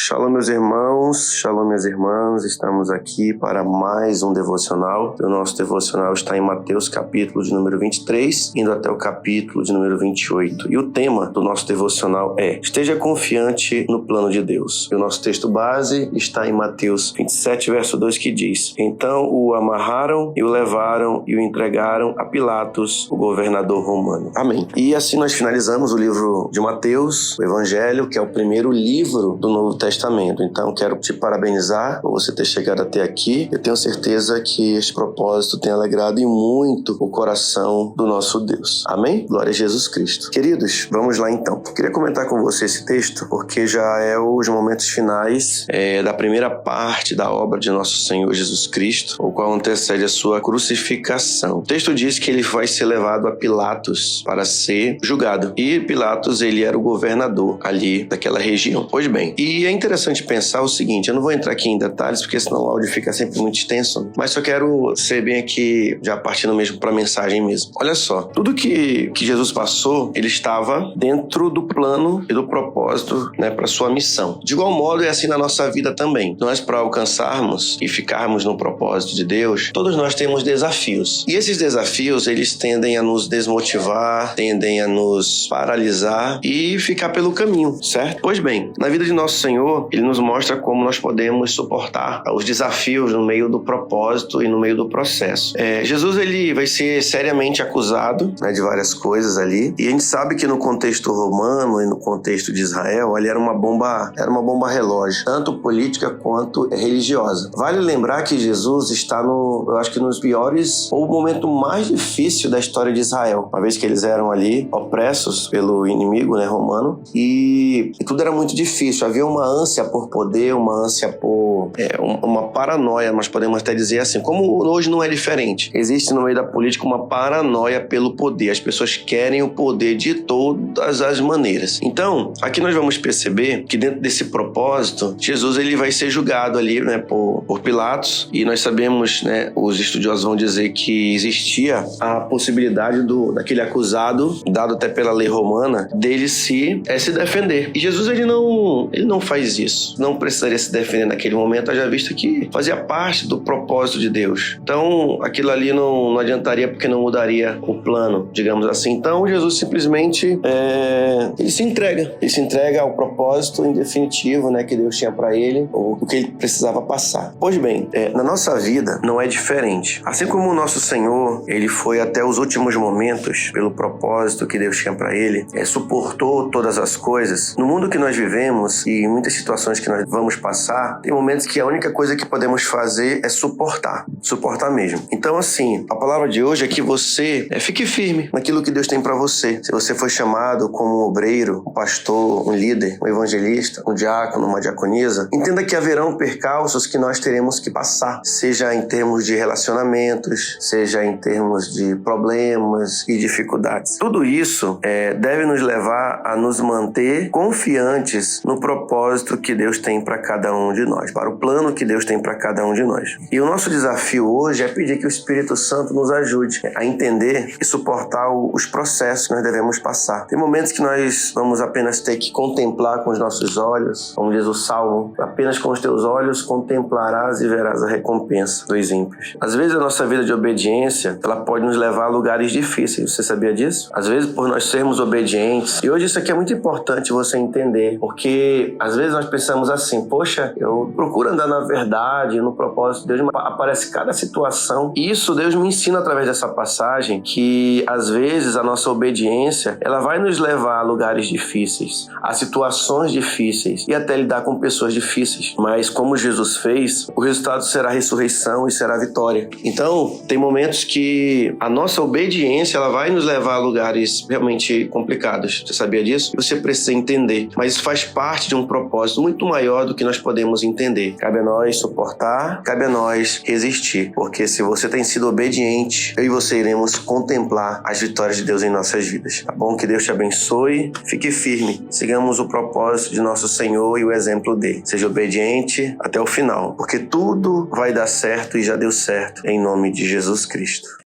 Shalom, meus irmãos, shalom, minhas irmãs, estamos aqui para mais um devocional. O nosso devocional está em Mateus capítulo de número 23, indo até o capítulo de número 28. E o tema do nosso devocional é: esteja confiante no plano de Deus. E o nosso texto base está em Mateus 27, verso 2, que diz: então o amarraram e o levaram e o entregaram a Pilatos, o governador romano. Amém. E assim nós finalizamos o livro de Mateus, o Evangelho, que é o primeiro livro do Novo Testamento. Então quero te parabenizar por você ter chegado até aqui. Eu tenho certeza que este propósito tem alegrado e muito o coração do nosso Deus. Amém? Glória a Jesus Cristo. Queridos, vamos lá então. Queria comentar com você esse texto porque já é os momentos finais da primeira parte da obra de nosso Senhor Jesus Cristo, o qual antecede a sua crucificação. O texto diz que ele vai ser levado a Pilatos para ser julgado. E Pilatos, ele era o governador ali daquela região. Pois bem, e é interessante pensar o seguinte: eu não vou entrar aqui em detalhes, porque senão o áudio fica sempre muito extenso, mas só quero ser bem aqui, já partindo mesmo para a mensagem mesmo. Olha só, tudo que Jesus passou, ele estava dentro do plano e do propósito, para sua missão. De igual modo, é assim na nossa vida também. Nós, para alcançarmos e ficarmos no propósito de Deus, todos nós temos desafios. E esses desafios, eles tendem a nos desmotivar, tendem a nos paralisar e ficar pelo caminho, certo? Pois bem, na vida de nosso Senhor, ele nos mostra como nós podemos suportar os desafios no meio do propósito e no meio do processo. Jesus, ele vai ser seriamente acusado, de várias coisas ali, e a gente sabe que no contexto romano e no contexto de Israel, ele era uma bomba relógio, tanto política quanto religiosa. Vale lembrar que Jesus está eu acho que nos piores, ou o momento mais difícil da história de Israel, uma vez que eles eram ali opressos pelo inimigo, romano, e tudo era muito difícil. Havia uma ânsia por poder, uma ânsia por uma paranoia, mas podemos até dizer assim, como hoje não é diferente. Existe no meio da política uma paranoia pelo poder. As pessoas querem o poder de todas as maneiras. Então, aqui nós vamos perceber que dentro desse propósito, Jesus, ele vai ser julgado ali, por Pilatos, e nós sabemos, os estudiosos vão dizer que existia a possibilidade daquele acusado, dado até pela lei romana, dele se defender. E Jesus, ele não faz isso. Não precisaria se defender naquele momento, haja visto que fazia parte do propósito de Deus. Então, aquilo ali não adiantaria, porque não mudaria o plano, digamos assim. Então, Jesus simplesmente ele se entrega ao propósito em definitivo, que Deus tinha para ele, ou o que ele precisava passar. Pois bem, na nossa vida não é diferente. Assim como o nosso Senhor, ele foi até os últimos momentos pelo propósito que Deus tinha para ele, suportou todas as coisas. No mundo que nós vivemos e em muitas situações que nós vamos passar, tem momentos que a única coisa que podemos fazer é suportar mesmo. Então, assim, a palavra de hoje é que você fique firme naquilo que Deus tem para você. Se você foi chamado como um obreiro, um pastor, um líder, um evangelista, um diácono, uma diaconisa, entenda que haverão percalços que nós teremos que passar, seja em termos de relacionamentos, seja em termos de problemas e dificuldades. Tudo isso deve nos levar a nos manter confiantes no propósito que Deus tem para cada um de nós, para o plano que Deus tem para cada um de nós. E o nosso desafio hoje é pedir que o Espírito Santo nos ajude a entender e suportar os processos que nós devemos passar. Tem momentos que nós vamos apenas ter que contemplar com os nossos olhos, como diz o Salmo: apenas com os teus olhos contemplarás e verás a recompensa dos ímpios. Às vezes a nossa vida de obediência, ela pode nos levar a lugares difíceis. Você sabia disso? Às vezes, por nós sermos obedientes, e hoje isso aqui é muito importante você entender, porque às vezes nós pensamos assim: poxa, eu procuro andar na verdade, no propósito de Deus, mas aparece cada situação. E isso Deus me ensina através dessa passagem, que às vezes a nossa obediência, ela vai nos levar a lugares difíceis, a situações difíceis e até lidar com pessoas difíceis. Mas como Jesus fez, o resultado será a ressurreição e será a vitória. Então, tem momentos que a nossa obediência, ela vai nos levar a lugares realmente complicados. Você sabia disso? Você precisa entender. Mas isso faz parte de um propósito muito maior do que nós podemos entender. Cabe a nós suportar, cabe a nós resistir. Porque se você tem sido obediente, eu e você iremos contemplar as vitórias de Deus em nossas vidas. Tá bom? Que Deus te abençoe. Fique firme. Sigamos o propósito de nosso Senhor e o exemplo dele. Seja obediente até o final. Porque tudo vai dar certo e já deu certo em nome de Jesus Cristo.